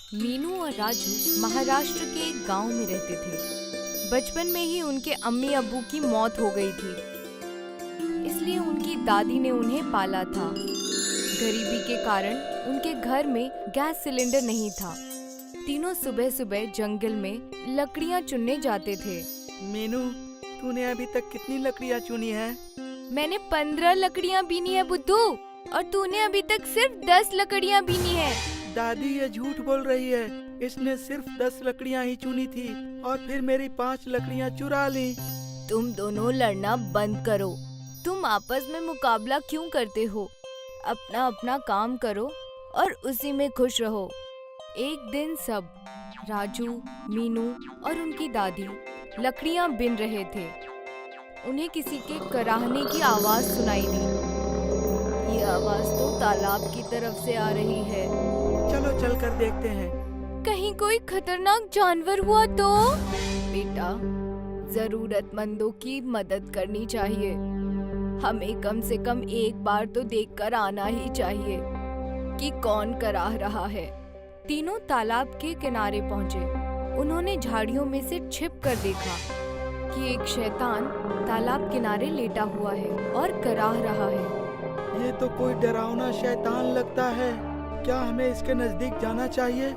मीनू और राजू महाराष्ट्र के एक गांव में रहते थे। बचपन में ही उनके अम्मी अब्बू की मौत हो गई थी, इसलिए उनकी दादी ने उन्हें पाला था। गरीबी के कारण उनके घर में गैस सिलेंडर नहीं था। तीनों सुबह सुबह जंगल में लकड़ियां चुनने जाते थे। मीनू, तूने अभी तक कितनी लकड़ियाँ चुनी है? मैंने 15 लकड़ियां बीनी है बुद्धू, और तूने अभी तक सिर्फ 10 लकड़ियां बीनी है। दादी ये झूठ बोल रही है। इसने सिर्फ 10 लकड़ियाँ ही चुनी थी और फिर मेरी 5 लकड़ियाँ चुरा ली। तुम दोनों लड़ना बंद करो। तुम आपस में मुकाबला क्यों करते हो? अपना अपना काम करो और उसी में खुश रहो। एक दिन सब राजू, मीनू और उनकी दादी लकड़ियां बिन रहे थे। उन्हें किसी के कराहने की आवाज सुनाई दी। ये आवाज तो तालाब की तरफ से आ रही है। चलो चल कर देखते हैं। कहीं कोई खतरनाक जानवर हुआ तो? बेटा, जरूरतमंदों की मदद करनी चाहिए। हमें कम से कम एक बार तो देखकर आना ही चाहिए कि कौन कराह रहा है। तीनों तालाब के किनारे पहुंचे। उन्होंने झाड़ियों में से छिप कर देखा कि एक शैतान तालाब किनारे लेटा हुआ है और कराह रहा है। ये तो कोई डरावना शैतान लगता है। क्या हमें इसके नजदीक जाना चाहिए?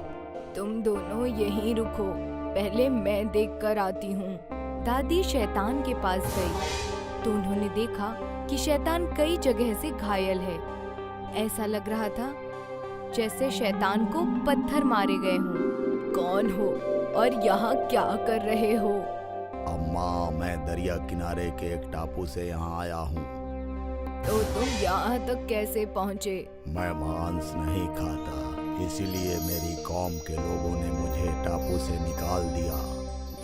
तुम दोनों यहीं रुको, पहले मैं देख कर आती हूँ। दादी शैतान के पास गई तो उन्होंने देखा कि शैतान कई जगह से घायल है। ऐसा लग रहा था जैसे शैतान को पत्थर मारे गए हों। कौन हो और यहाँ क्या कर रहे हो? अम्मा, मैं दरिया किनारे के एक टापू से यहाँ आया हूँ। तो तुम यहाँ तक कैसे पहुँचे? मैं मांस नहीं खाता, इसीलिए मेरी कौम के लोगों ने मुझे टापू से निकाल दिया।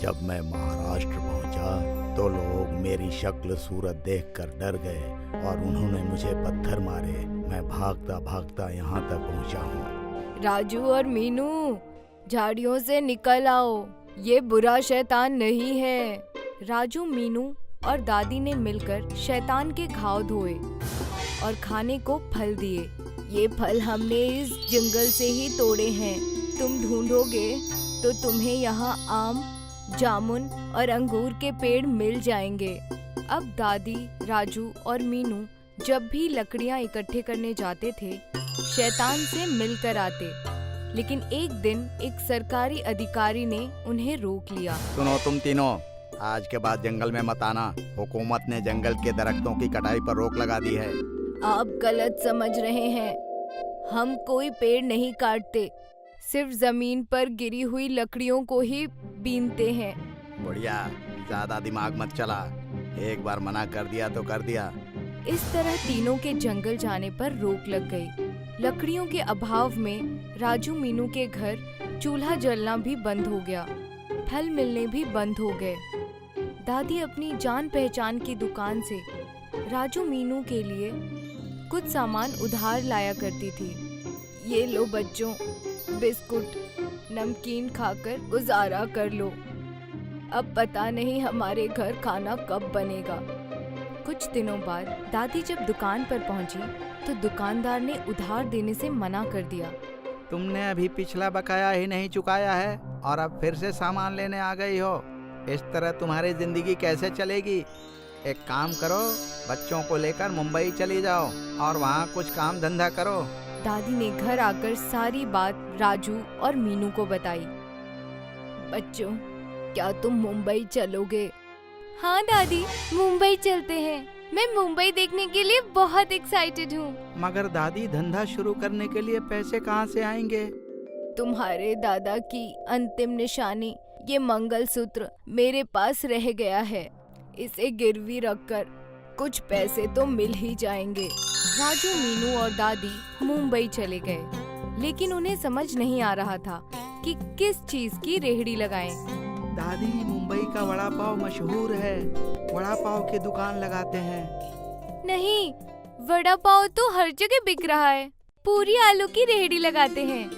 जब मैं महाराष्ट्र पहुँचा तो लोग मेरी शक्ल सूरत देखकर डर गए और उन्होंने मुझे पत्थर मारे। मैं भागता भागता यहाँ तक पहुँचा हूँ। राजू और मीनू, झाड़ियों से निकल आओ, ये बुरा शैतान नहीं है। राजू, मीनू और दादी ने मिलकर शैतान के घाव धोए और खाने को फल दिए। ये फल हमने इस जंगल से ही तोड़े हैं। तुम ढूंढोगे तो तुम्हें यहाँ आम, जामुन और अंगूर के पेड़ मिल जाएंगे। अब दादी, राजू और मीनू जब भी लकड़ियाँ इकट्ठे करने जाते थे, शैतान से मिलकर आते। लेकिन एक दिन एक सरकारी अधिकारी ने उन्हें रोक लिया। सुनो तुम तीनों, आज के बाद जंगल में मत आना। हुकूमत ने जंगल के दरख्तों की कटाई पर रोक लगा दी है। आप गलत समझ रहे हैं। हम कोई पेड़ नहीं काटते, सिर्फ जमीन पर गिरी हुई लकड़ियों को ही बीनते हैं। बढ़िया, ज्यादा दिमाग मत चला। एक बार मना कर दिया तो कर दिया। इस तरह तीनों के जंगल जाने पर रोक लग गई। लकड़ियों के अभाव में राजू, मीनू के घर चूल्हा जलना भी बंद हो गया। फल मिलने भी बंद हो गए। दादी अपनी जान पहचान की दुकान से राजू, मीनू के लिए कुछ सामान उधार लाया करती थी। ये लो बच्चों, बिस्कुट, नमकीन खाकर गुजारा कर लो। अब पता नहीं हमारे घर खाना कब बनेगा। कुछ दिनों बाद दादी जब दुकान पर पहुंची तो दुकानदार ने उधार देने से मना कर दिया। तुमने अभी पिछला बकाया ही नहीं चुकाया है और अब फिर से सामान लेने आ गई हो। इस तरह तुम्हारी जिंदगी कैसे चलेगी? एक काम करो, बच्चों को लेकर मुंबई चली जाओ और वहाँ कुछ काम धंधा करो। दादी ने घर आकर सारी बात राजू और मीनू को बताई। बच्चों, क्या तुम मुंबई चलोगे? हाँ दादी, मुंबई चलते हैं। मैं मुंबई देखने के लिए बहुत एक्साइटेड हूँ। मगर दादी, धंधा शुरू करने के लिए पैसे कहाँ से आएंगे? तुम्हारे दादा की अंतिम निशानी ये मंगलसूत्र मेरे पास रह गया है। इसे गिरवी रखकर कुछ पैसे तो मिल ही जाएंगे। राजू, मीनू और दादी मुंबई चले गए, लेकिन उन्हें समझ नहीं आ रहा था कि किस चीज की रेहड़ी लगाएं। दादी, मुंबई का वड़ा पाव मशहूर है। वड़ा पाव की दुकान लगाते हैं। नहीं, वड़ा पाव तो हर जगह बिक रहा है। पूरी आलू की रेहड़ी लगाते हैं।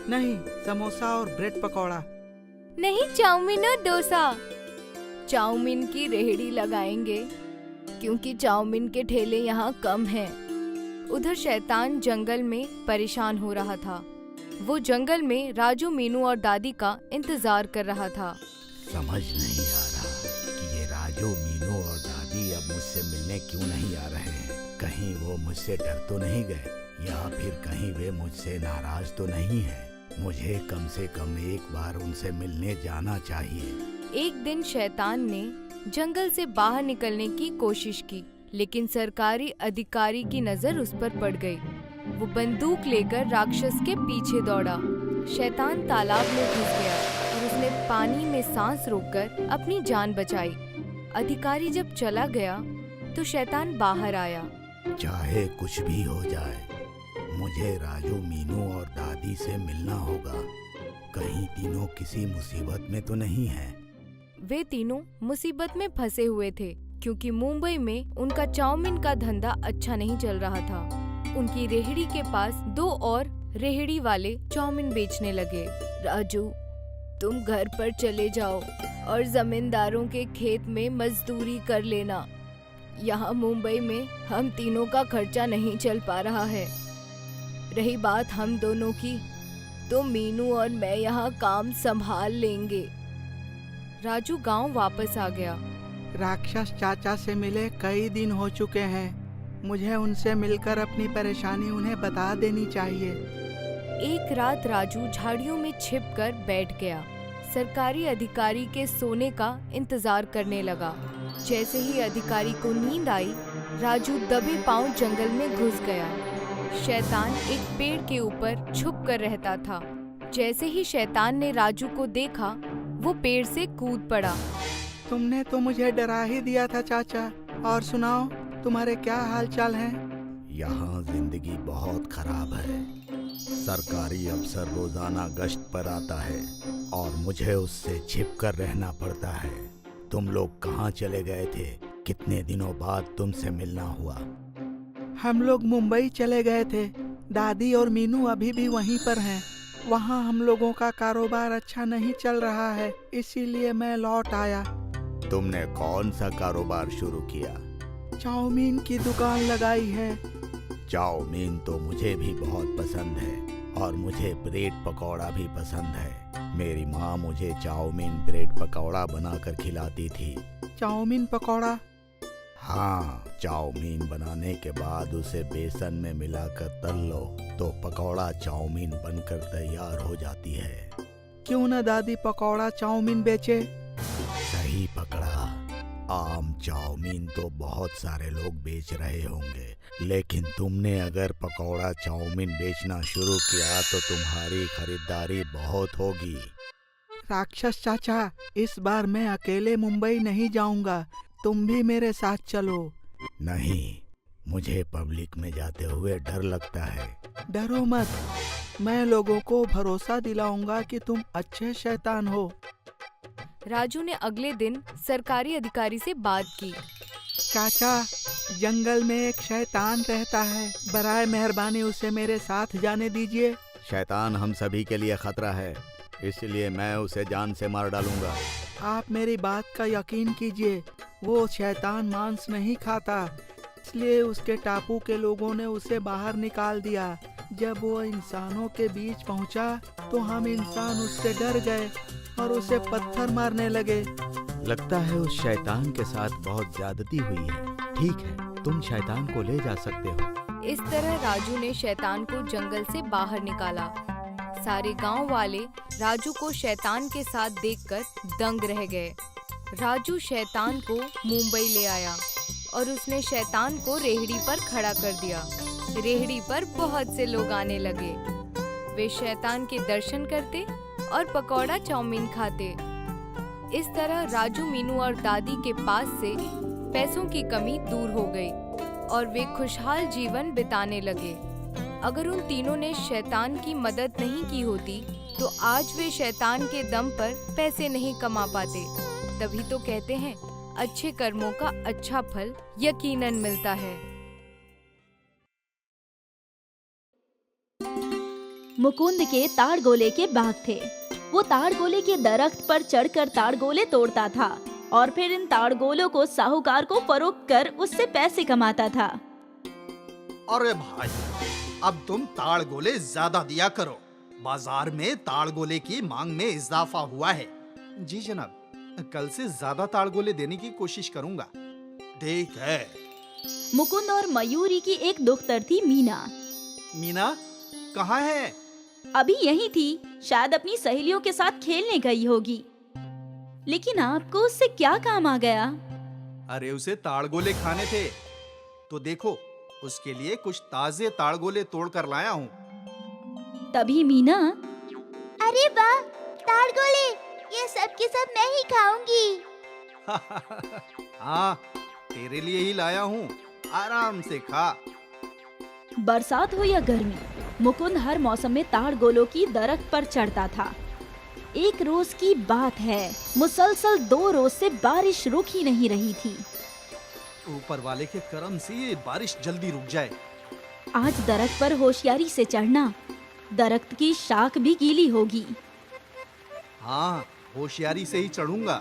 नहीं, समोसा और ब्रेड पकौड़ा। नहीं, चाउमीन और डोसा। चाउमीन की रेहड़ी लगाएंगे क्योंकि चाउमीन के ठेले यहाँ कम हैं। उधर शैतान जंगल में परेशान हो रहा था। वो जंगल में राजू, मीनू और दादी का इंतजार कर रहा था। समझ नहीं आ रहा कि ये राजू, मीनू और दादी अब मुझसे मिलने क्यों नहीं आ रहे हैं। कहीं वो मुझसे डर तो नहीं गए, या फिर कहीं वे मुझसे नाराज तो नहीं है। मुझे कम से कम एक बार उनसे मिलने जाना चाहिए। एक दिन शैतान ने जंगल से बाहर निकलने की कोशिश की, लेकिन सरकारी अधिकारी की नजर उस पर पड़ गई। वो बंदूक लेकर राक्षस के पीछे दौड़ा। शैतान तालाब में घुस गया और उसने पानी में सांस रोककर अपनी जान बचाई। अधिकारी जब चला गया तो शैतान बाहर आया। चाहे कुछ भी हो जाए, मुझे राजू, मीनू और दादी से मिलना होगा। कहीं तीनों किसी मुसीबत में तो नहीं है। वे तीनों मुसीबत में फंसे हुए थे, क्योंकि मुंबई में उनका चाउमीन का धंधा अच्छा नहीं चल रहा था। उनकी रेहड़ी के पास 2 और रेहड़ी वाले चाउमीन बेचने लगे। राजू, तुम घर पर चले जाओ और जमींदारों के खेत में मजदूरी कर लेना। यहाँ मुंबई में हम तीनों का खर्चा नहीं चल पा रहा है। रही बात हम दोनों की, तो मीनू और मैं यहाँ काम संभाल लेंगे। राजू गांव वापस आ गया। राक्षस चाचा से मिले कई दिन हो चुके हैं। मुझे उनसे मिलकर अपनी परेशानी उन्हें बता देनी चाहिए। एक रात राजू झाड़ियों में छिपकर बैठ गया। सरकारी अधिकारी के सोने का इंतजार करने लगा। जैसे ही अधिकारी को नींद आई, राजू दबे पांव जंगल में घुस गया। शैतान एक पेड़ के ऊपर छुप कर रहता था। जैसे ही शैतान ने राजू को देखा, वो पेड़ से कूद पड़ा। तुमने तो मुझे डरा ही दिया था चाचा। और सुनाओ, तुम्हारे क्या हाल चाल हैं? यहाँ जिंदगी बहुत खराब है। सरकारी अफसर रोजाना गश्त पर आता है और मुझे उससे छिपकर रहना पड़ता है। तुम लोग कहाँ चले गए थे? कितने दिनों बाद तुमसे मिलना हुआ? हम लोग मुंबई चले गए थे। दादी और मीनू अभी भी वहीं पर हैं। वहाँ हम लोगों का कारोबार अच्छा नहीं चल रहा है, इसीलिए मैं लौट आया। तुमने कौन सा कारोबार शुरू किया? चाउमीन की दुकान लगाई है। चाउमीन तो मुझे भी बहुत पसंद है और मुझे ब्रेड पकौड़ा भी पसंद है। मेरी माँ मुझे चाउमीन ब्रेड पकौड़ा बनाकर खिलाती थी। चाउमीन पकौड़ा? हाँ, चाउमीन बनाने के बाद उसे बेसन में मिलाकर तल लो तो पकौड़ा चाउमीन बनकर तैयार हो जाती है। क्यों न दादी पकौड़ा चाउमीन बेचे? सही पकड़ा। आम चाउमीन तो बहुत सारे लोग बेच रहे होंगे, लेकिन तुमने अगर पकौड़ा चाउमीन बेचना शुरू किया तो तुम्हारी खरीदारी बहुत होगी। राक्षस चाचा, इस बार मैं अकेले मुंबई नहीं जाऊंगा। तुम भी मेरे साथ चलो। नहीं, मुझे पब्लिक में जाते हुए डर लगता है। डरो मत, मैं लोगों को भरोसा दिलाऊंगा कि तुम अच्छे शैतान हो। राजू ने अगले दिन सरकारी अधिकारी से बात की। चाचा, जंगल में एक शैतान रहता है। बराए मेहरबानी उसे मेरे साथ जाने दीजिए। शैतान हम सभी के लिए खतरा है, इसलिए मैं उसे जान से मार डालूंगा। आप मेरी बात का यकीन कीजिए। वो शैतान मांस नहीं खाता, इसलिए उसके टापू के लोगों ने उसे बाहर निकाल दिया। जब वो इंसानों के बीच पहुंचा तो हम इंसान उससे डर गए और उसे पत्थर मारने लगे। लगता है उस शैतान के साथ बहुत ज्यादती हुई है। ठीक है, तुम शैतान को ले जा सकते हो। इस तरह राजू ने शैतान को जंगल से बाहर निकाला। सारे गांव वाले राजू को शैतान के साथ देखकर दंग रह गए। राजू शैतान को मुंबई ले आया और उसने शैतान को रेहड़ी पर खड़ा कर दिया। रेहड़ी पर बहुत से लोग आने लगे। वे शैतान के दर्शन करते और पकौड़ा चाउमीन खाते। इस तरह राजू, मीनू और दादी के पास से पैसों की कमी दूर हो गई और वे खुशहाल जीवन बिताने लगे। अगर उन तीनों ने शैतान की मदद नहीं की होती तो आज वे शैतान के दम पर पैसे नहीं कमा पाते। तभी तो कहते हैं, अच्छे कर्मों का अच्छा फल यकीनन मिलता है। मुकुंद के ताड़गोले के बाग थे। वो ताड़गोले के दरख्त पर चढ़कर ताड़गोले तोड़ता था और फिर इन ताड़गोलों को साहूकार को फरोख्त कर उससे पैसे कमाता था। अरे भाई, अब तुम ताड़गोले ज्यादा दिया करो। बाजार में ताड़गोले की मांग में इजाफा हुआ है। जी जनाब, कल से ज्यादा ताड़गोले देने की कोशिश करूंगा। ठीक है। मुकुंद और मयूरी की एक दुख्तर थी मीना। मीना कहाँ है? अभी यही थी, शायद अपनी सहेलियों के साथ खेलने गई होगी। लेकिन आपको उससे क्या काम आ गया? अरे उसे ताड़गोले खाने थे, तो देखो उसके लिए कुछ ताजे ताड़गोले तोड़ कर लाया हूँ। तभी मीना, अरे वाह, ताड़गोले, ये सब के सब मैं ही खाऊंगी। हाँ, तेरे लिए ही लाया हूँ, आराम से खा। बरसात हो या गर्मी, मुकुंद हर मौसम में ताड़गोलों की दरख्त पर चढ़ता था। एक रोज की बात है, मुसलसल 2 रोज से बारिश रुक ही नहीं रही थी। ऊपर वाले के करम से ये बारिश जल्दी रुक जाए। आज दरख्त पर होशियारी से चढ़ना, दरख्त की शाख भी गीली होगी। हाँ, होशियारी से ही चढ़ूंगा,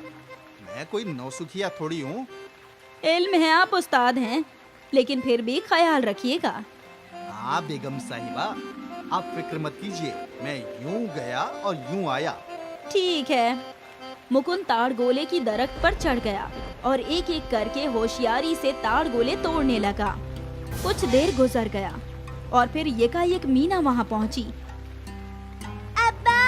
मैं कोई नौसुखिया थोड़ी हूँ। इल्म है आप उस्ताद हैं, लेकिन फिर भी ख्याल रखिएगा। हाँ बेगम साहिबा, आप फिक्र मत कीजिए, मैं यूं गया और यूं आया। ठीक है। मुकुंद ताड़गोले की दरख्त पर चढ़ गया और एक एक करके होशियारी से ताड़गोले तोड़ने लगा। कुछ देर गुजर गया और फिर एकाएक मीना वहाँ पहुँची। अब्बा!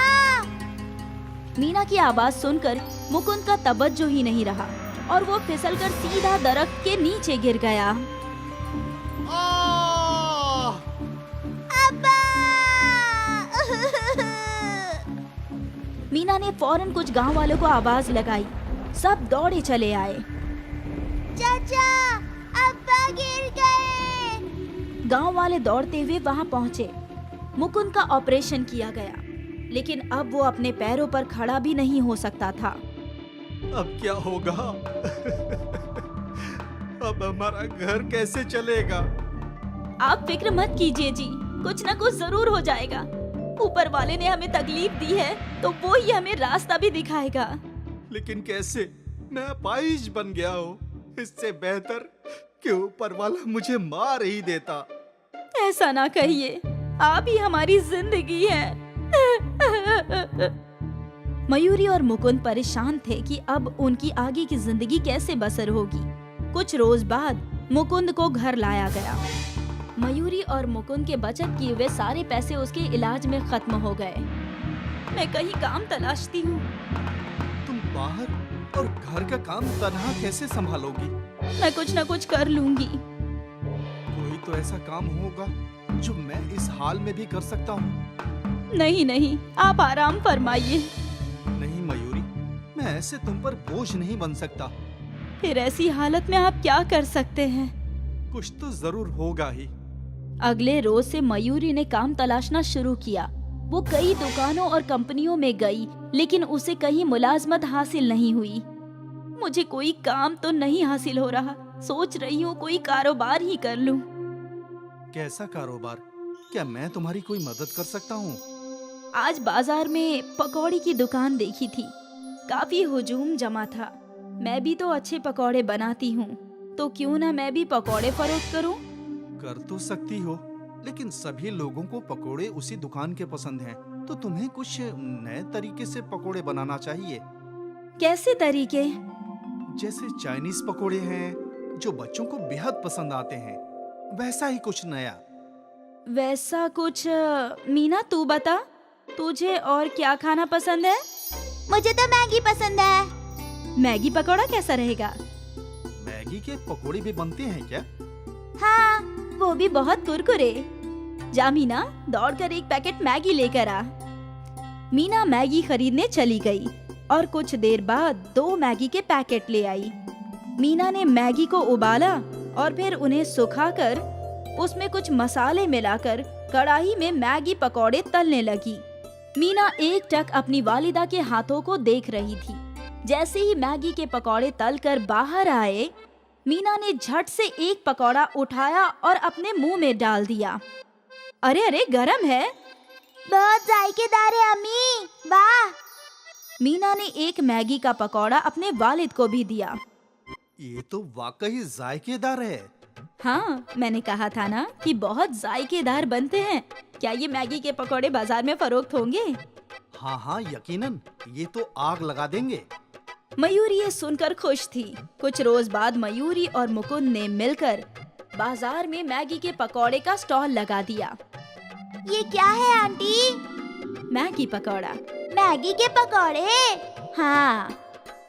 मीना की आवाज सुनकर मुकुंद का तवज्जो ही नहीं रहा और वो फिसलकर सीधा दरख्त के नीचे गिर गया। अब्बा! मीना ने फौरन कुछ गांव वालों को आवाज लगाई। सब दौड़े चले आए। चाचा, अब्बा गिर गए। गांव वाले दौड़ते हुए वहां पहुंचे। मुकुंद का ऑपरेशन किया गया, लेकिन अब वो अपने पैरों पर खड़ा भी नहीं हो सकता था। अब क्या होगा? अब हमारा घर कैसे चलेगा? आप फिक्र मत कीजिए जी, कुछ न कुछ जरूर हो जाएगा। ऊपर वाले ने हमें तकलीफ दी है, तो वो ही हमें रास्ता भी दिखाएगा। लेकिन कैसे? मैं अपाहिज बन गया हूँ। इससे बेहतर कि ऊपर वाला मुझे मार ही देता। ऐसा ना कहिए, आप ही हमारी जिंदगी है। मयूरी और मुकुंद परेशान थे कि अब उनकी आगे की जिंदगी कैसे बसर होगी। कुछ रोज बाद मुकुंद को घर लाया गया। मयूरी और मुकुंद के बचत किए हुए सारे पैसे उसके इलाज में खत्म हो गए। मैं कहीं काम तलाशती हूँ। तुम बाहर और घर का काम तन्हा कैसे संभालोगी? मैं कुछ न कुछ कर लूंगी। कोई तो ऐसा काम होगा जो मैं इस हाल में भी कर सकता हूँ। नहीं नहीं, आप आराम फरमाइए। नहीं मयूरी, मैं ऐसे तुम पर बोझ नहीं बन सकता। फिर ऐसी हालत में आप क्या कर सकते हैं? कुछ तो जरूर होगा ही। अगले रोज से मयूरी ने काम तलाशना शुरू किया। वो कई दुकानों और कंपनियों में गई, लेकिन उसे कहीं मुलाजमत हासिल नहीं हुई। मुझे कोई काम तो नहीं हासिल हो रहा। सोच रही हूँ कोई कारोबार ही कर लूं। कैसा कारोबार? क्या मैं तुम्हारी कोई मदद कर सकता हूँ? आज बाजार में पकौड़ी की दुकान देखी थी। काफी हुजूम जमा था। मैं भी तो अच्छे पकौड़े बनाती हूँ, तो क्यों ना मैं भी पकौड़े फरोख्त करूँ। कर तो सकती हो, लेकिन सभी लोगों को पकोड़े उसी दुकान के पसंद हैं, तो तुम्हें कुछ नए तरीके से पकोड़े बनाना चाहिए। कैसे तरीके? जैसे चाइनीज पकोड़े हैं जो बच्चों को बेहद पसंद आते हैं, वैसा ही कुछ नया। वैसा कुछ? मीना तू बता, तुझे और क्या खाना पसंद है? मुझे तो मैगी पसंद है। मैगी पकौड़ा कैसा रहेगा? मैगी के पकोड़े भी बनते हैं क्या? हाँ, वो भी बहुत कुरकुरे। जा मीना, दौड़कर एक पैकेट मैगी लेकर आ। मीना मैगी खरीदने चली गई और कुछ देर बाद 2 मैगी के पैकेट ले आई। मीना ने मैगी को उबाला और फिर उन्हें सुखाकर उसमें कुछ मसाले मिलाकर कढ़ाई में मैगी पकौड़े तलने लगी। मीना एकटक अपनी वालिदा के हाथों को देख रही थी। जैसे ही मैगी के पकौड़े तलकर बाहर आए, मीना ने झट से एक पकौड़ा उठाया और अपने मुंह में डाल दिया। अरे अरे, गरम है। बहुत जायकेदार है अम्मी, वाह। मीना ने एक मैगी का पकौड़ा अपने वालिद को भी दिया। ये तो वाकई जायकेदार है। हाँ, मैंने कहा था ना कि बहुत जायकेदार बनते हैं। क्या ये मैगी के पकौड़े बाजार में फरोख्त होंगे? हाँ हाँ, यकीनन, ये तो आग लगा देंगे। मयूरी ये सुनकर खुश थी। कुछ रोज बाद मयूरी और मुकुंद ने मिलकर बाजार में मैगी के पकौड़े का स्टॉल लगा दिया। ये क्या है आंटी? मैगी पकौड़ा। मैगी के पकौड़े? हाँ,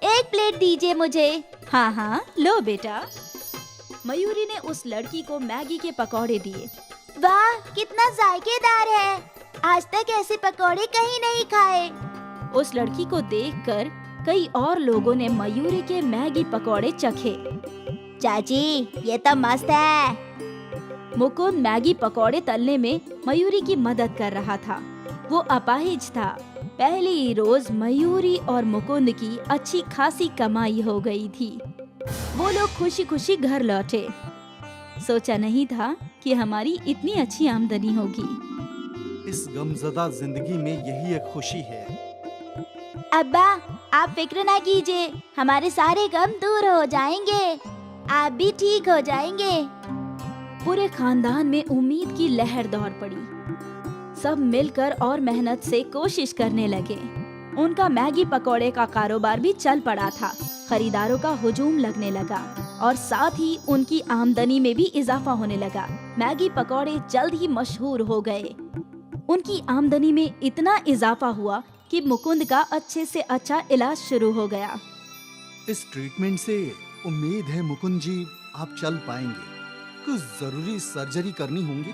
एक प्लेट दीजिए मुझे। हाँ हाँ, लो बेटा। मयूरी ने उस लड़की को मैगी के पकौड़े दिए। वाह, कितना जायकेदार है। आज तक ऐसे पकौड़े कहीं नहीं खाए। उस लड़की को देखकर कई और लोगों ने मयूरी के मैगी पकौड़े चखे। चाची, ये तो मस्त है। मुकुंद मैगी पकौड़े तलने में मयूरी की मदद कर रहा था। वो अपाहिज था। पहले ही रोज मयूरी और मुकुंद की अच्छी खासी कमाई हो गई थी। वो लोग खुशी खुशी घर लौटे। सोचा नहीं था कि हमारी इतनी अच्छी आमदनी होगी। इस गमज़दा जिंदगी में यही एक खुशी है। अब्बा, आप फिक्र ना कीजिए, हमारे सारे गम दूर हो जाएंगे। आप भी ठीक हो जाएंगे। पूरे खानदान में उम्मीद की लहर दौड़ पड़ी। सब मिलकर और मेहनत से कोशिश करने लगे। उनका मैगी पकौड़े का कारोबार भी चल पड़ा था। खरीदारों का हुजूम लगने लगा और साथ ही उनकी आमदनी में भी इजाफा होने लगा। मैगी पकौड़े जल्द ही मशहूर हो गए। उनकी आमदनी में इतना इजाफा हुआ कि मुकुंद का अच्छे से अच्छा इलाज शुरू हो गया। इस ट्रीटमेंट से उम्मीद है मुकुंद जी आप चल पाएंगे। कुछ जरूरी सर्जरी करनी होंगी,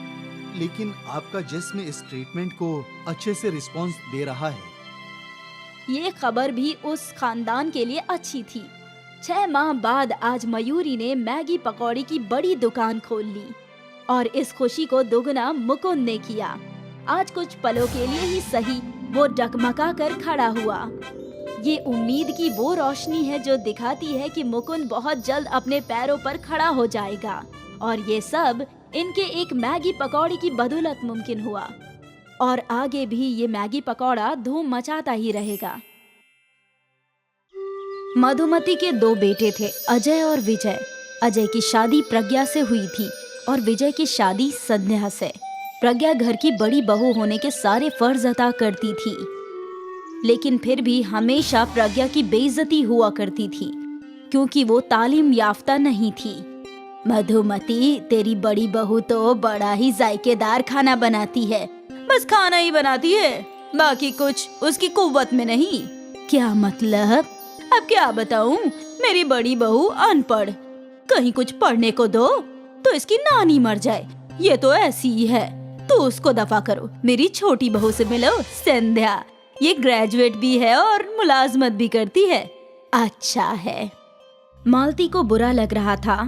लेकिन आपका जिस्म इस ट्रीटमेंट को अच्छे से रिस्पॉन्स दे रहा है। ये खबर भी उस खानदान के लिए अच्छी थी। 6 माह बाद आज मयूरी ने मैगी पकौड़ी की बड़ी दुकान खोल ली और इस खुशी को दोगुना मुकुंद ने किया। आज कुछ पलों के लिए ही सही, वो डगमगा कर खड़ा हुआ। ये उम्मीद की वो रोशनी है जो दिखाती है कि मुकुंद बहुत जल्द अपने पैरों पर खड़ा हो जाएगा। और ये सब इनके एक मैगी पकौड़ी की बदौलत मुमकिन हुआ। और आगे भी ये मैगी पकौड़ा धूम मचाता ही रहेगा। मधुमती के 2 बेटे थे, अजय और विजय। अजय की शादी प्रज्ञा से हुई थी और विजय की शादी संध्या से। प्रज्ञा घर की बड़ी बहू होने के सारे फर्ज अदा करती थी, लेकिन फिर भी हमेशा प्रज्ञा की बेइज्जती हुआ करती थी क्योंकि वो तालीम याफ्ता नहीं थी। मधुमती, तेरी बड़ी बहू तो बड़ा ही जायकेदार खाना बनाती है। बस खाना ही बनाती है, बाकी कुछ उसकी कुव्वत में नहीं। क्या मतलब? अब क्या बताऊं, मेरी बड़ी बहू अनपढ़, कहीं कुछ पढ़ने को दो तो इसकी नानी मर जाए। ये तो ऐसी ही है, तो उसको दफा करो। मेरी छोटी बहू से मिलो, संध्या। ये ग्रेजुएट भी है और मुलाजमत भी करती है। अच्छा है। मालती को बुरा लग रहा था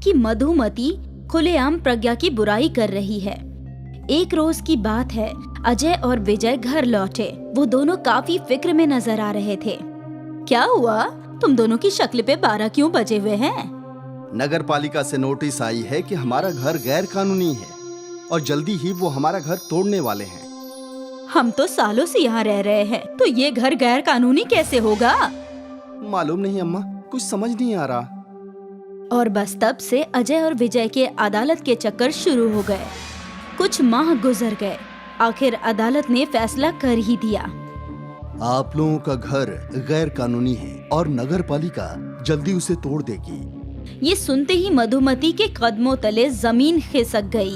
कि मधुमती खुलेआम प्रज्ञा की बुराई कर रही है। एक रोज की बात है, अजय और विजय घर लौटे। वो दोनों काफी फिक्र में नजर आ रहे थे। क्या हुआ? तुम दोनों की शक्ल पे 12 क्यों बजे हुए हैं? नगर पालिका से नोटिस आई है कि हमारा घर गैर कानूनी है और जल्दी ही वो हमारा घर तोड़ने वाले हैं। हम तो सालों से यहाँ रह रहे हैं, तो ये घर गैर कानूनी कैसे होगा? मालूम नहीं अम्मा, कुछ समझ नहीं आ रहा। और बस तब से अजय और विजय के अदालत के चक्कर शुरू हो गए। कुछ माह गुजर गए। आखिर अदालत ने फैसला कर ही दिया। आप लोगों का घर गैर कानूनी है और नगर पालिका जल्दी उसे तोड़ देगी। ये सुनते ही मधुमती के कदमों तले जमीन खिसक गई।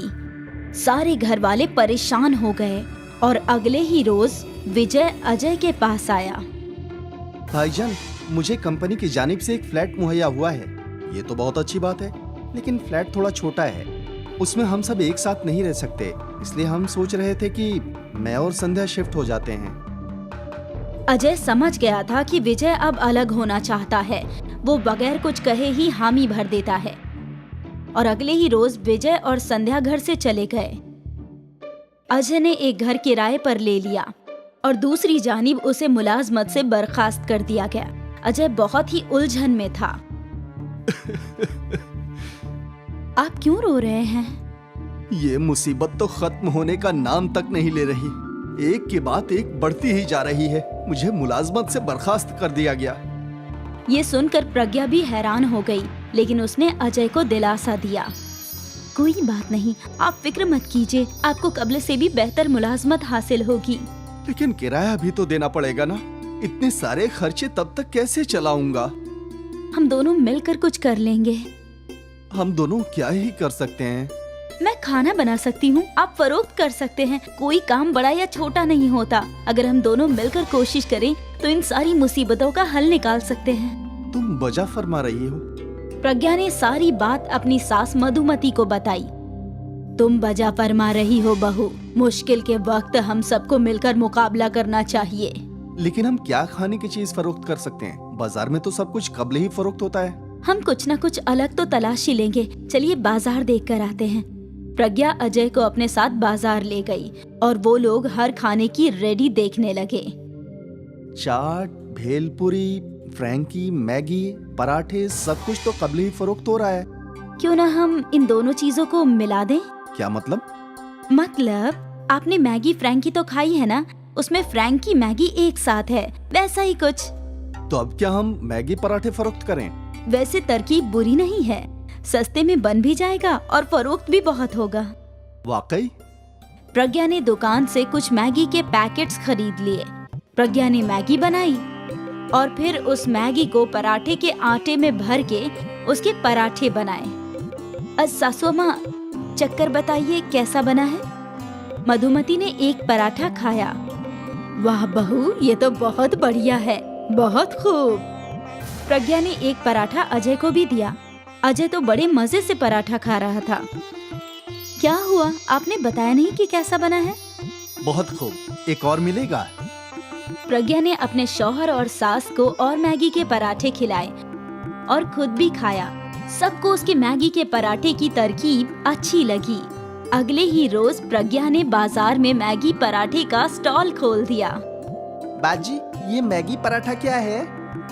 सारे घर वाले परेशान हो गए और अगले ही रोज विजय अजय के पास आया। भाईजान, मुझे कंपनी की जानिब से एक फ्लैट मुहैया हुआ है। ये तो बहुत अच्छी बात है, लेकिन फ्लैट थोड़ा छोटा है। उसमें हम सब एक साथ नहीं रह सकते, इसलिए हम सोच रहे थे कि मैं और संध्या शिफ्ट हो जाते हैं। अजय समझ गया था कि विजय अब अलग होना चाहता है। वो बगैर कुछ कहे ही हामी भर देता है और अगले ही रोज विजय और संध्या घर से चले गए। अजय ने एक घर किराए पर ले लिया और दूसरी जानिब उसे मुलाजमत से बर्खास्त कर दिया गया। अजय बहुत ही उलझन में था। आप क्यों रो रहे हैं? ये मुसीबत तो खत्म होने का नाम तक नहीं ले रही। एक के बाद एक बढ़ती ही जा रही है। मुझे मुलाजमत से बर्खास्त कर दिया गया। ये सुनकर प्रज्ञा भी हैरान हो गई, लेकिन उसने अजय को दिलासा दिया। कोई बात नहीं, आप फिक्र मत कीजिए, आपको कब्ल से भी बेहतर मुलाजमत हासिल होगी। लेकिन किराया भी तो देना पड़ेगा ना, इतने सारे खर्चे तब तक कैसे चलाऊंगा? हम दोनों मिलकर कुछ कर लेंगे। हम दोनों क्या ही कर सकते हैं? मैं खाना बना सकती हूँ, आप फरोख्त कर सकते हैं। कोई काम बड़ा या छोटा नहीं होता। अगर हम दोनों मिलकर कोशिश करें तो इन सारी मुसीबतों का हल निकाल सकते हैं। तुम वजह फरमा रही हो? प्रज्ञा ने सारी बात अपनी सास मधुमती को बताई। तुम वजह फरमा रही हो बहू, मुश्किल के वक्त हम सबको मिलकर मुकाबला करना चाहिए। लेकिन हम क्या खाने की चीज फरोख्त कर सकते हैं? बाजार में तो सब कुछ कब्ल ही फरोख्त होता है। हम कुछ न कुछ अलग तो तलाश ही लेंगे। चलिए बाजार देख कर आते हैं। प्रज्ञा अजय को अपने साथ बाजार ले गई और वो लोग हर खाने की रेडी देखने लगे। चाट, भेलपुरी, फ्रैंकी, मैगी, पराठे, सब कुछ तो कब्ल ही फरोख्त हो रहा है। क्यों ना हम इन दोनों चीजों को मिला दें? क्या मतलब? मतलब आपने मैगी फ्रैंकी तो खाई है ना, उसमें फ्रैंकी मैगी एक साथ है, वैसा ही कुछ। तो अब क्या हम मैगी पराठे फरोख्त करें? वैसे तरकीब बुरी नहीं है, सस्ते में बन भी जाएगा और फरोख्त भी बहुत होगा। वाकई? प्रज्ञा ने दुकान से कुछ मैगी के पैकेट्स खरीद लिए। प्रज्ञा ने मैगी बनाई और फिर उस मैगी को पराठे के आटे में भर के उसके पराठे बनाए। सासू माँ, चक्कर बताइए कैसा बना है? मधुमती ने एक पराठा खाया। वाह बहू, ये तो बहुत बढ़िया है, बहुत खूब। प्रज्ञा ने एक पराठा अजय को भी दिया। अजय तो बड़े मजे से पराठा खा रहा था। क्या हुआ, आपने बताया नहीं कि कैसा बना है? बहुत खूब, एक और मिलेगा? प्रज्ञा ने अपने शौहर और सास को और मैगी के पराठे खिलाए और खुद भी खाया। सबको उसके मैगी के पराठे की तरकीब अच्छी लगी। अगले ही रोज प्रज्ञा ने बाजार में मैगी पराठे का स्टॉल खोल दिया। बाजी, ये मैगी पराठा क्या है?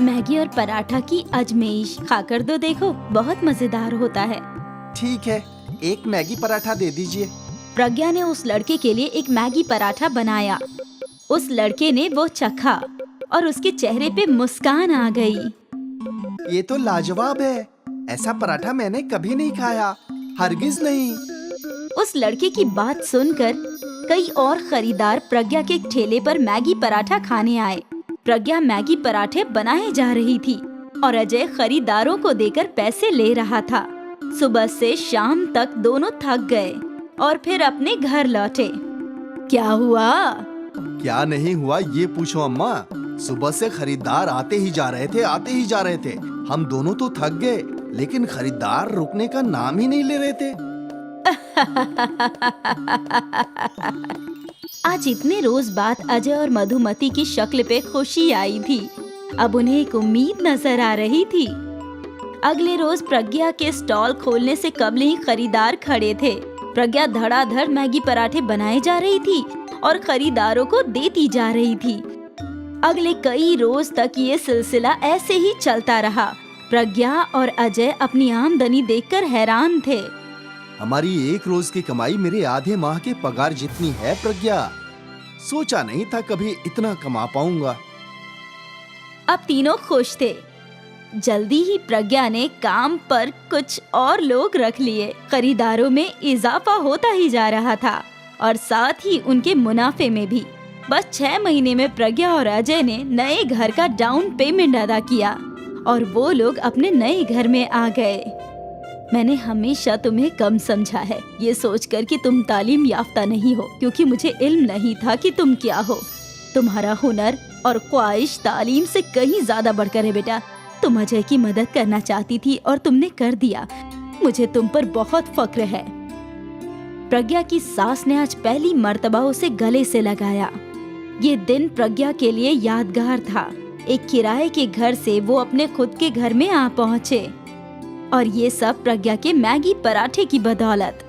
मैगी और पराठा की अजमेइश, खाकर तो देखो, बहुत मजेदार होता है। ठीक है, एक मैगी पराठा दे दीजिए। प्रज्ञा ने उस लड़के के लिए एक मैगी पराठा बनाया। उस लड़के ने वो चखा और उसके चेहरे पे मुस्कान आ गई। ये तो लाजवाब है, ऐसा पराठा मैंने कभी नहीं खाया, हरगिज नहीं। उस लड़के की बात सुनकर कई और खरीदार प्रज्ञा के ठेले पर मैगी पराठा खाने आए। प्रज्ञा मैगी पराठे बनाए जा रही थी और अजय खरीदारों को देकर पैसे ले रहा था। सुबह से शाम तक दोनों थक गए और फिर अपने घर लौटे। क्या हुआ? क्या नहीं हुआ ये पूछो अम्मा। सुबह से खरीदार आते ही जा रहे थे, आते ही जा रहे थे। हम दोनों तो थक गए, लेकिन खरीदार रुकने का नाम ही नहीं ले रहे थे। आज इतने रोज बाद अजय और मधुमती की शक्ल पे खुशी आई थी। अब उन्हें एक उम्मीद नजर आ रही थी। अगले रोज प्रज्ञा के स्टॉल खोलने से कबल ही खरीदार खड़े थे। प्रज्ञा धड़ाधड़ मैगी पराठे बनाए जा रही थी और खरीदारों को देती जा रही थी। अगले कई रोज तक ये सिलसिला ऐसे ही चलता रहा। प्रज्ञा और अजय अपनी आमदनी देखकर हैरान थे। हमारी एक रोज की कमाई मेरे आधे माह के पगार जितनी है प्रज्ञा। सोचा नहीं था कभी इतना कमा पाऊंगा। अब तीनों खुश थे। जल्दी ही प्रज्ञा ने काम पर कुछ और लोग रख लिए। खरीदारों में इजाफा होता ही जा रहा था और साथ ही उनके मुनाफे में भी। बस 6 महीने में प्रज्ञा और अजय ने नए घर का डाउन पेमेंट अदा किया और वो लोग अपने नए घर में आ गए। मैंने हमेशा तुम्हें कम समझा है, ये सोचकर कि तुम तालीम याफ्ता नहीं हो, क्योंकि मुझे इल्म नहीं था कि तुम क्या हो। तुम्हारा हुनर और ख्वाहिश तालीम से कहीं ज्यादा बढ़कर है बेटा। तुम अजय की मदद करना चाहती थी और तुमने कर दिया। मुझे तुम पर बहुत फक्र है। प्रज्ञा की सास ने आज पहली मर्तबा उसे गले से लगाया। ये दिन प्रज्ञा के लिए यादगार था। एक किराए के घर से वो अपने खुद के घर में आ पहुँचे और ये सब प्रज्ञा के मैगी पराठे की बदौलत।